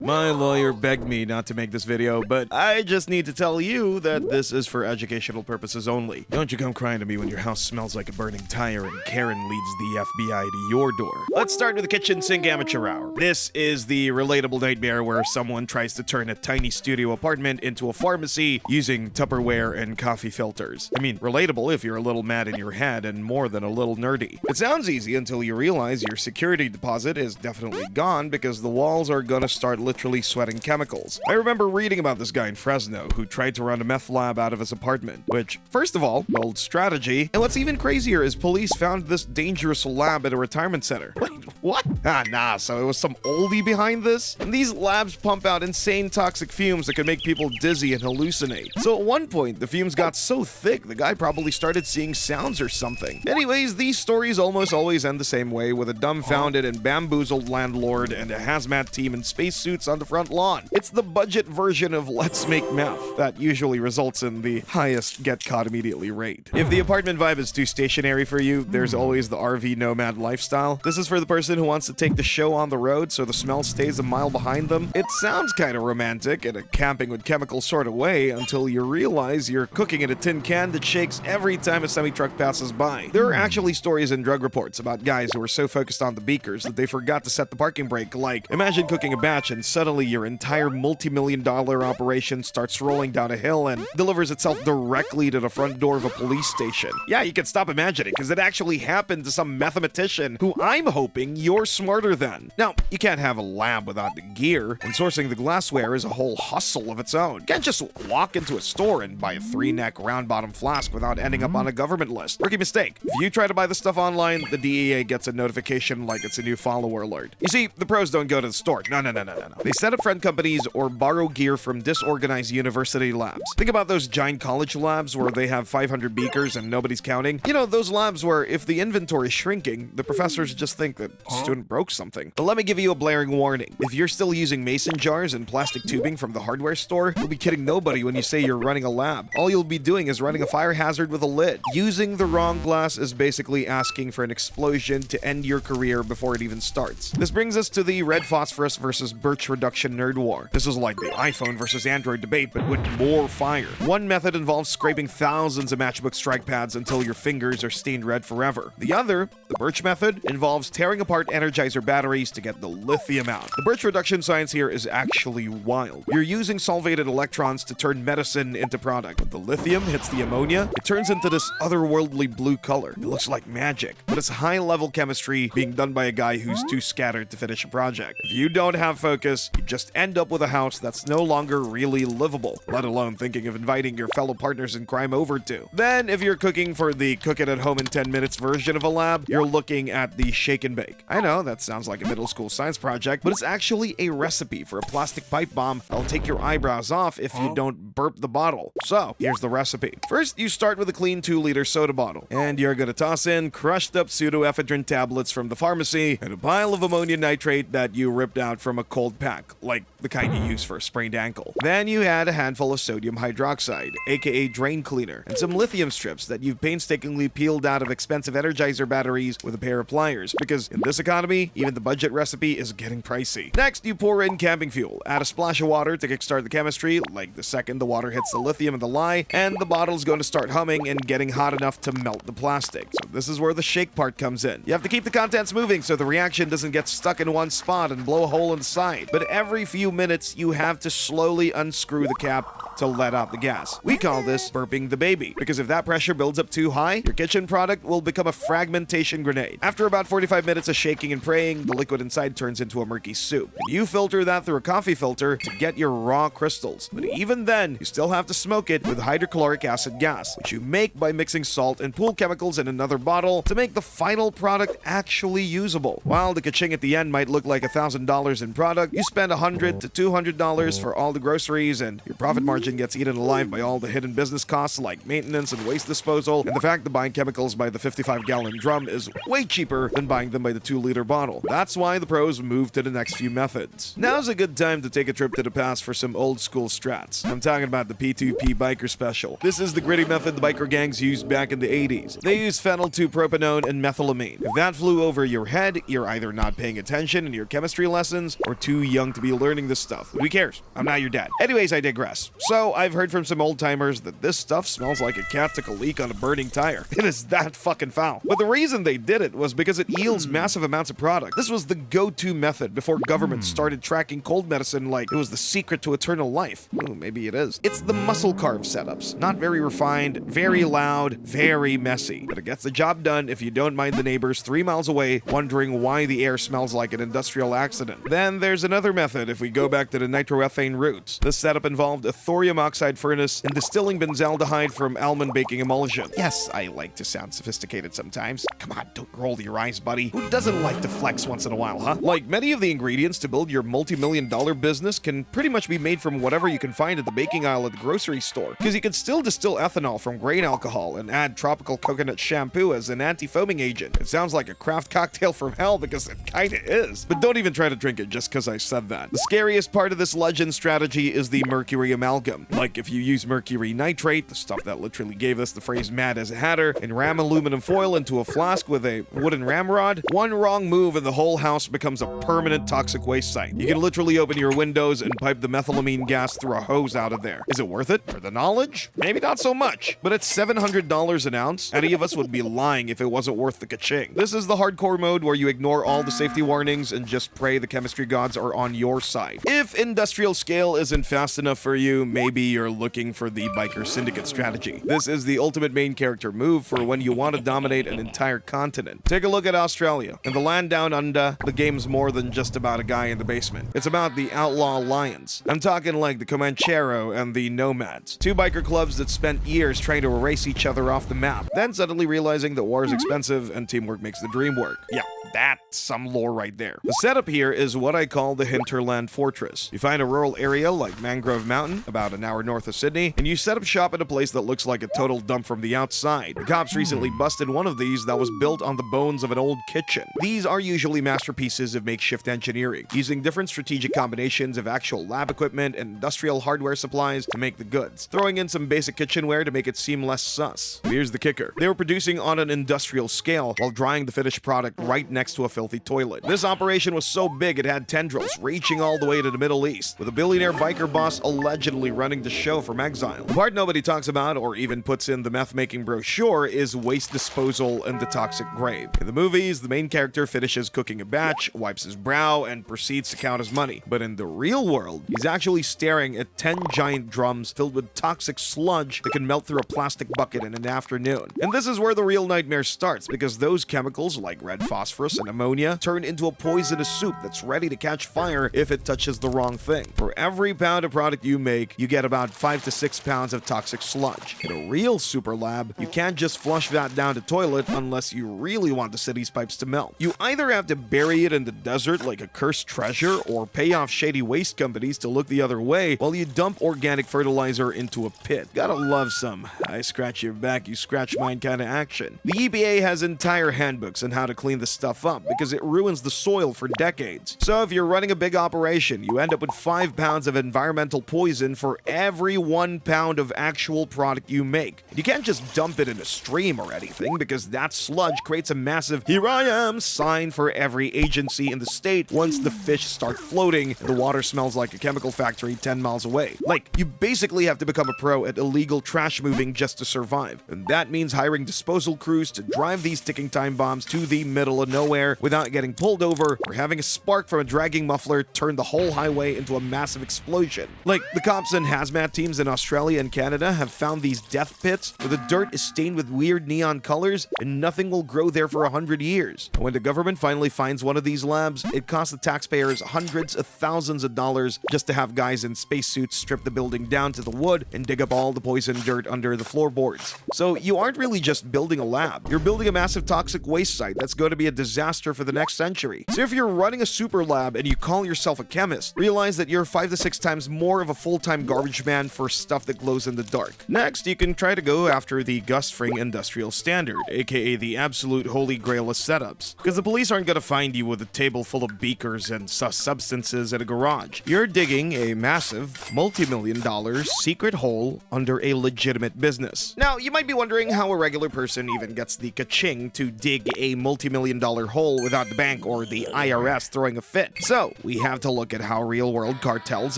My lawyer begged me not to make this video, but I just need to tell you that this is for educational purposes only. Don't you come crying to me when your house smells like a burning tire and Karen leads the FBI to your door. Let's start with the kitchen sink amateur hour. This is the relatable nightmare where someone tries to turn a tiny studio apartment into a pharmacy using Tupperware and coffee filters. I mean, relatable if you're a little mad in your head and more than a little nerdy. It sounds easy until you realize your security deposit is definitely gone because the walls are gonna start literally sweating chemicals. I remember reading about this guy in Fresno who tried to run a meth lab out of his apartment, which, first of all, bold strategy, and what's even crazier is police found this dangerous lab at a retirement center. Wait, what? Nah, so it was some oldie behind this? And these labs pump out insane toxic fumes that can make people dizzy and hallucinate. So at one point, the fumes got so thick, the guy probably started seeing sounds or something. Anyways, these stories almost always end the same way, with a dumbfounded and bamboozled landlord and a hazmat team in spacesuits on the front lawn. It's the budget version of Let's Make Meth that usually results in the highest get caught immediately rate. If the apartment vibe is too stationary for you, there's always the RV nomad lifestyle. This is for the person who wants to take the show on the road so the smell stays a mile behind them. It sounds kind of romantic in a camping with chemicals sort of way until you realize you're cooking in a tin can that shakes every time a semi-truck passes by. There are actually stories and drug reports about guys who were so focused on the beakers that they forgot to set the parking brake. Like, imagine cooking a batch and suddenly your entire multi-million-dollar operation starts rolling down a hill and delivers itself directly to the front door of a police station. Yeah, you can stop imagining, because it actually happened to some mathematician who I'm hoping you're smarter than. Now, you can't have a lab without the gear, and sourcing the glassware is a whole hustle of its own. You can't just walk into a store and buy a 3-neck round-bottom flask without ending up on a government list. Rookie mistake. If you try to buy the stuff online, the DEA gets a notification like it's a new follower alert. You see, the pros don't go to the store. No. They set up friend companies or borrow gear from disorganized university labs. Think about those giant college labs where they have 500 beakers and nobody's counting. You know, those labs where if the inventory is shrinking, the professors just think that student broke something. But let me give you a blaring warning. If you're still using mason jars and plastic tubing from the hardware store, you'll be kidding nobody when you say you're running a lab. All you'll be doing is running a fire hazard with a lid. Using the wrong glass is basically asking for an explosion to end your career before it even starts. This brings us to the red phosphorus versus birch reduction nerd war. This is like the iPhone versus Android debate, but with more fire. One method involves scraping thousands of matchbook strike pads until your fingers are stained red forever. The other, the birch method, involves tearing apart Energizer batteries to get the lithium out. The birch reduction science here is actually wild. You're using solvated electrons to turn medicine into product. When the lithium hits the ammonia, it turns into this otherworldly blue color. It looks like magic, but it's high-level chemistry being done by a guy who's too scattered to finish a project. If you don't have focus, you just end up with a house that's no longer really livable, let alone thinking of inviting your fellow partners in crime over to. Then, if you're cooking for the cook it at home in 10 minutes version of a lab, you're looking at the shake and bake. I know that sounds like a middle school science project, but it's actually a recipe for a plastic pipe bomb that'll take your eyebrows off if you don't burp the bottle. So, here's the recipe. First, you start with a clean 2-liter soda bottle, and you're gonna toss in crushed up pseudoephedrine tablets from the pharmacy and a pile of ammonium nitrate that you ripped out from a cold pack, like the kind you use for a sprained ankle. Then you add a handful of sodium hydroxide, aka drain cleaner, and some lithium strips that you've painstakingly peeled out of expensive Energizer batteries with a pair of pliers, because in this economy, even the budget recipe is getting pricey. Next, you pour in camping fuel, add a splash of water to kickstart the chemistry, like the second the water hits the lithium in the lye, and the bottle's going to start humming and getting hot enough to melt the plastic. So this is where the shake part comes in. You have to keep the contents moving so the reaction doesn't get stuck in one spot and blow a hole in the side. But every few minutes, you have to slowly unscrew the cap to let out the gas. We call this burping the baby, because if that pressure builds up too high, your kitchen product will become a fragmentation grenade. After about 45 minutes of shaking and praying, the liquid inside turns into a murky soup. And you filter that through a coffee filter to get your raw crystals. But even then, you still have to smoke it with hydrochloric acid gas, which you make by mixing salt and pool chemicals in another bottle to make the final product actually usable. While the ka-ching at the end might look like $1,000 in product, you spend $100 to $200 for all the groceries, and your profit margin margin gets eaten alive by all the hidden business costs like maintenance and waste disposal, and the fact that buying chemicals by the 55-gallon drum is way cheaper than buying them by the 2-liter bottle. That's why the pros move to the next few methods. Now's a good time to take a trip to the past for some old school strats. I'm talking about the P2P biker special. This is the gritty method the biker gangs used back in the 80s. They used phenyl-2-propanone and methylamine. If that flew over your head, you're either not paying attention in your chemistry lessons or too young to be learning this stuff. Who cares? I'm not your dad. Anyways, I digress. So, I've heard from some old-timers that this stuff smells like a cat took a leak on a burning tire. It is that fucking foul. But the reason they did it was because it yields massive amounts of product. This was the go-to method before government started tracking cold medicine like it was the secret to eternal life. Ooh, maybe it is. It's the muscle carve setups. Not very refined, very loud, very messy. But it gets the job done if you don't mind the neighbors 3 miles away wondering why the air smells like an industrial accident. Then there's another method if we go back to the nitroethane roots. This setup involved a thorium oxide furnace and distilling benzaldehyde from almond baking emulsion. Yes, I like to sound sophisticated sometimes. Come on, don't roll your eyes, buddy. Who doesn't like to flex once in a while, huh? Like, many of the ingredients to build your multi-million-dollar business can pretty much be made from whatever you can find at the baking aisle at the grocery store. Because you can still distill ethanol from grain alcohol and add tropical coconut shampoo as an anti-foaming agent. It sounds like a craft cocktail from hell because it kinda is. But don't even try to drink it just because I said that. The scariest part of this legend strategy is the mercury amalgam. Like, if you use mercury nitrate, the stuff that literally gave us the phrase mad as a hatter, and ram aluminum foil into a flask with a wooden ramrod, one wrong move and the whole house becomes a permanent toxic waste site. You can literally open your windows and pipe the methylamine gas through a hose out of there. Is it worth it? For the knowledge? Maybe not so much. But it's $700 an ounce. Any of us would be lying if it wasn't worth the ka-ching. This is the hardcore mode where you ignore all the safety warnings and just pray the chemistry gods are on your side. If industrial scale isn't fast enough for you, maybe you're looking for the biker syndicate strategy. This is the ultimate main character move for when you want to dominate an entire continent. Take a look at Australia. In the land down under, the game's more than just about a guy in the basement. It's about the outlaw alliance. I'm talking like the Comanchero and the Nomads. 2 biker clubs that spent years trying to erase each other off the map, then suddenly realizing that war is expensive and teamwork makes the dream work. Yeah, that's some lore right there. The setup here is what I call the hinterland fortress. You find a rural area like Mangrove Mountain, about an hour north of Sydney, and you set up shop at a place that looks like a total dump from the outside. The cops recently busted one of these that was built on the bones of an old kitchen. These are usually masterpieces of makeshift engineering, using different strategic combinations of actual lab equipment and industrial hardware supplies to make the goods, throwing in some basic kitchenware to make it seem less sus. Here's the kicker. They were producing on an industrial scale while drying the finished product right next to a filthy toilet. This operation was so big it had tendrils reaching all the way to the Middle East, with a billionaire biker boss allegedly running the show from exile. The part nobody talks about or even puts in the meth-making brochure is waste disposal and the toxic grave. In the movies, the main character finishes cooking a batch, wipes his brow, and proceeds to count his money. But in the real world, he's actually staring at 10 giant drums filled with toxic sludge that can melt through a plastic bucket in an afternoon. And this is where the real nightmare starts, because those chemicals, like red phosphorus and ammonia, turn into a poisonous soup that's ready to catch fire if it touches the wrong thing. For every pound of product you make, you get about 5 to 6 pounds of toxic sludge. In a real super lab, you can't just flush that down the toilet unless you really want the city's pipes to melt. You either have to bury it in the desert like a cursed treasure, or pay off shady waste companies to look the other way while you dump organic fertilizer into a pit. Gotta love some I scratch your back, you scratch mine kind of action. The EPA has entire handbooks on how to clean this stuff up because it ruins the soil for decades. So if you're running a big operation, you end up with 5 pounds of environmental poison for every 1 pound of actual product you make. You can't just dump it in a stream or anything, because that sludge creates a massive "here I am" sign for every agency in the state once the fish start floating and the water smells like a chemical factory 10 miles away. Like, you basically have to become a pro at illegal trash moving just to survive. And that means hiring disposal crews to drive these ticking time bombs to the middle of nowhere without getting pulled over or having a spark from a dragging muffler turn the whole highway into a massive explosion. Like, the cops and hazmat teams in Australia and Canada have found these death pits where the dirt is stained with weird neon colors and nothing will grow there for 100 years. And when the government finally finds one of these labs, it costs the taxpayers hundreds of thousands of dollars just to have guys in spacesuits strip the building down to the wood and dig up all the poison dirt under the floorboards. So you aren't really just building a lab, you're building a massive toxic waste site that's going to be a disaster for the next century. So if you're running a super lab and you call yourself a chemist, realize that you're 5 to 6 times more of a full-time garbage man for stuff that glows in the dark. Next, you can try to go after the Gustfring Industrial Standard, aka the absolute holy grail of setups. Because the police aren't gonna find you with a table full of beakers and sus substances at a garage. You're digging a massive, multi-million-dollar secret hole under a legitimate business. Now, you might be wondering how a regular person even gets the ka-ching to dig a multi-million-dollar hole without the bank or the IRS throwing a fit. So, we have to look at how real-world cartels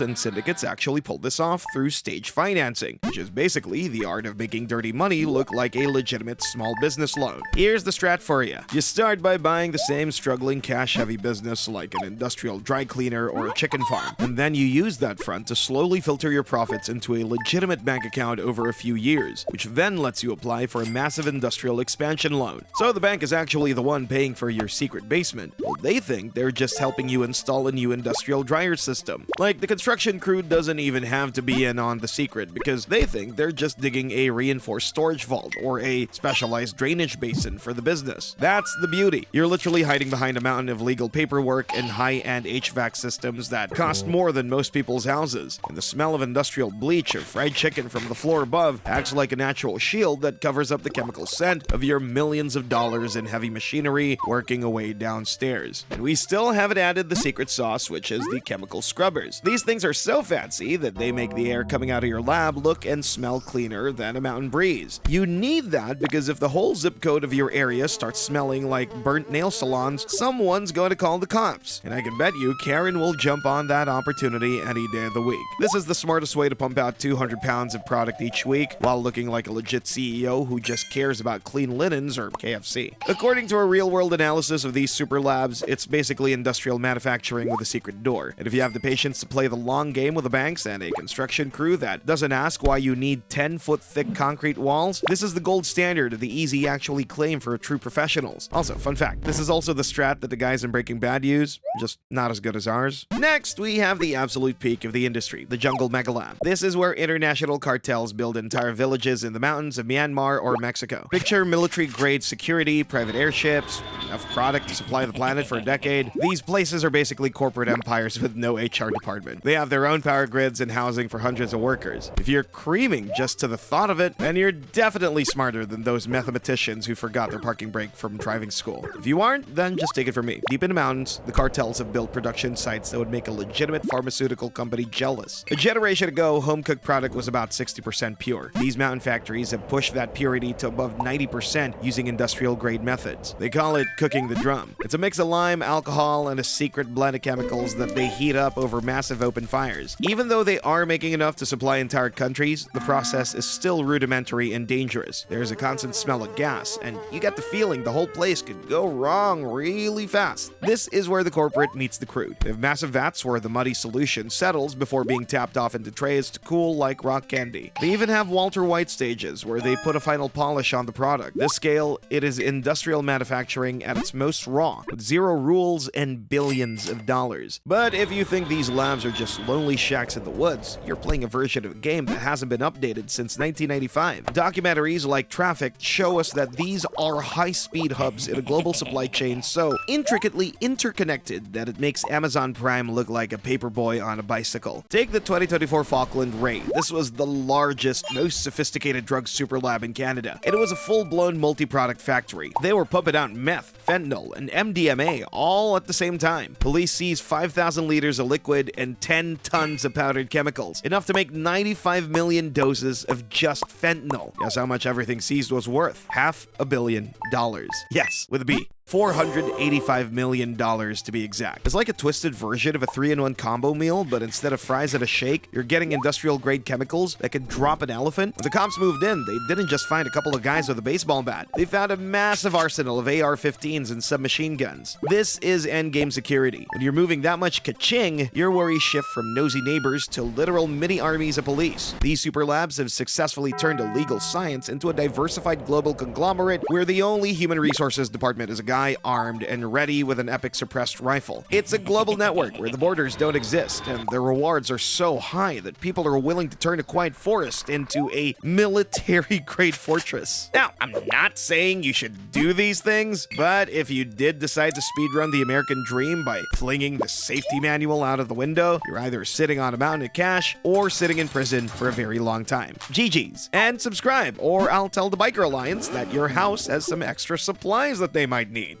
and syndicates actually pulled this off through stage financing, which is basically the art of making dirty money look like a legitimate small business loan. Here's the strat for you. You start by buying the same struggling cash-heavy business like an industrial dry cleaner or a chicken farm, and then you use that front to slowly filter your profits into a legitimate bank account over a few years, which then lets you apply for a massive industrial expansion loan. So the bank is actually the one paying for your secret basement. Well, they think they're just helping you install a new industrial dryer system. Like, the construction crew doesn't even have to be in on the secret because they think they're just digging a reinforced storage vault or a specialized drainage basin for the business. That's the beauty. You're literally hiding behind a mountain of legal paperwork and high-end HVAC systems that cost more than most people's houses. And the smell of industrial bleach or fried chicken from the floor above acts like a natural shield that covers up the chemical scent of your millions of dollars in heavy machinery working away downstairs. And we still haven't added the secret sauce, which is the chemical scrubbers. These things are so fancy that they make the air coming out of your lab look and smell cleaner than a mountain breeze. You need that because if the whole zip code of your area starts smelling like burnt nail salons, someone's going to call the cops. And I can bet you Karen will jump on that opportunity any day of the week. This is the smartest way to pump out 200 pounds of product each week while looking like a legit CEO who just cares about clean linens or KFC. According to a real-world analysis of these super labs, it's basically industrial manufacturing with a secret door. And if you have the patience to play the long game with the banks and a construction crew that doesn't ask why you need 10-foot thick concrete walls, this is the gold standard of the easy actually claim for true professionals. Also, fun fact, this is also the strat that the guys in Breaking Bad use, just not as good as ours. Next, we have the absolute peak of the industry, the Jungle Mega Lab. This is where international cartels build entire villages in the mountains of Myanmar or Mexico. Picture military-grade security, private airships, enough product to supply the planet for a decade. These places are basically corporate empires with no HR department. They have their own power grids and housing for hundreds of workers. If you're creaming just to the thought of it, then you're definitely smarter than those mathematicians who forgot their parking brake from driving school. If you aren't, then just take it from me. Deep in the mountains, the cartels have built production sites that would make a legitimate pharmaceutical company jealous. A generation ago, home-cooked product was about 60% pure. These mountain factories have pushed that purity to above 90% using industrial-grade methods. They call it cooking the drum. It's a mix of lime, alcohol, and a secret blend of chemicals that they heat up over massive open fires. Even though they are making enough to supply entire countries, the process is still rudimentary and dangerous. There's a constant smell of gas, and you get the feeling the whole place could go wrong really fast. This is where the corporate meets the crude. They have massive vats where the muddy solution settles before being tapped off into trays to cool like rock candy. They even have Walter White stages where they put a final polish on the product. This scale, it is industrial manufacturing at its most raw, with zero rules and billions of dollars. But if you think these labs are just lonely shacks in the woods, you're playing a version of a game that hasn't been updated since 1995. Documentaries like Traffic show us that these are high-speed hubs in a global supply chain so intricately interconnected that it makes Amazon Prime look like a paperboy on a bicycle. Take the 2024 Falkland raid. This was the largest, most sophisticated drug super lab in Canada, and it was a full-blown multi-product factory. They were pumping out meth, fentanyl, and MDMA all at the same time. Police seized 5,000 liters of liquid and 10 tons of powdered chemicals, enough to make 95 million doses of just fentanyl. Guess how much everything seized was worth? $500 million. Yes, with a B. $485 million to be exact. It's like a twisted version of a 3-in-1 combo meal, but instead of fries and a shake, you're getting industrial-grade chemicals that can drop an elephant. When the cops moved in, they didn't just find a couple of guys with a baseball bat. They found a massive arsenal of AR-15s and submachine guns. This is Endgame security. When you're moving that much ka-ching, your worries shift from nosy neighbors to literal mini-armies of police. These super labs have successfully turned illegal science into a diversified global conglomerate where the only human resources department is a guy guy armed and ready with an epic suppressed rifle. It's a global network where the borders don't exist, and the rewards are so high that people are willing to turn a quiet forest into a military-grade fortress. Now, I'm not saying you should do these things, but if you did decide to speedrun the American dream by flinging the safety manual out of the window, you're either sitting on a mountain of cash or sitting in prison for a very long time. GG's. And subscribe, or I'll tell the Biker Alliance that your house has some extra supplies that they might need.